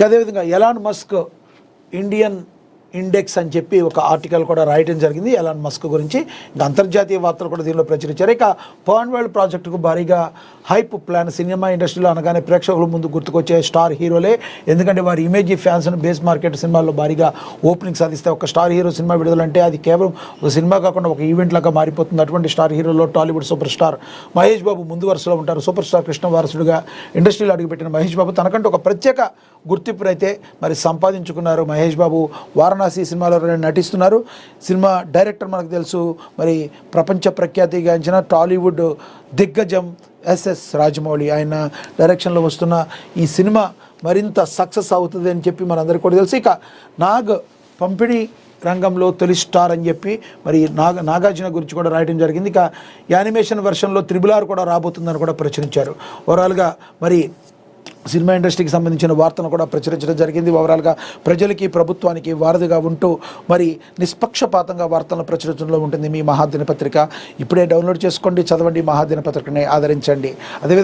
అదేవిధంగా Elon Musk Indian index అని చెప్పి ఒక ఆర్టికల్ కూడా రాయడం జరిగింది ఎలాన్ మస్క్ గురించి. ఇంకా అంతర్జాతీయ వార్తలు కూడా దీనిలో ప్రచురించారు. ఇక పవన్ వరల్డ్ ప్రాజెక్టుకు భారీగా హైప్ ప్లాన్. సినిమా ఇండస్ట్రీలో అనగానే ప్రేక్షకుల ముందు గుర్తుకొచ్చే స్టార్ హీరోలే, ఎందుకంటే వారి ఇమేజ్ ఫ్యాన్స్ను బేస్ మార్కెట్ సినిమాల్లో భారీగా ఓపెనింగ్ సాధిస్తే ఒక స్టార్ హీరో సినిమా విడుదలంటే అది కేవలం ఒక సినిమా కాకుండా ఒక ఈవెంట్ లాగా మారిపోతుంది. అటువంటి స్టార్ హీరోలో Tollywood super star Mahesh Babu ముందు వరుసలో ఉంటారు. సూపర్ స్టార్ కృష్ణ వారసుడిగా ఇండస్ట్రీలో అడుగుపెట్టిన మహేష్ బాబు తనకంటూ ఒక ప్రత్యేక గుర్తింపునైతే మరి సంపాదించుకున్నారు. మహేష్ బాబు వారణాసి సినిమాలో నటిస్తున్నారు. సినిమా డైరెక్టర్ మనకు తెలుసు, మరి ప్రపంచ ప్రఖ్యాతిగాంచిన టాలీవుడ్ దిగ్గజం ఎస్ఎస్ రాజమౌళి. ఆయన డైరెక్షన్లో వస్తున్న ఈ సినిమా మరింత సక్సెస్ అవుతుంది అని చెప్పి మనందరికీ కూడా తెలుసు. ఇక నాగ్ పంపిణీ రంగంలో తొలి స్టార్ అని చెప్పి మరి నాగార్జున గురించి కూడా రాయడం జరిగింది. ఇక యానిమేషన్ వెర్షన్లో RRR కూడా రాబోతుందని కూడా ప్రచురించారు. ఓవరాల్గా మరి సినిమా ఇండస్ట్రీకి సంబంధించిన వార్తను కూడా ప్రచురించడం జరిగింది. ఓవరాల్గా ప్రజలకి ప్రభుత్వానికి వారధిగా ఉంటూ మరి నిష్పక్షపాతంగా వార్తలను ప్రచురించడంలో ఉంటుంది మీ మహాదినపత్రిక. ఇప్పుడే డౌన్లోడ్ చేసుకోండి, చదవండి, మహాదినపత్రికని ఆదరించండి. అదేవిధంగా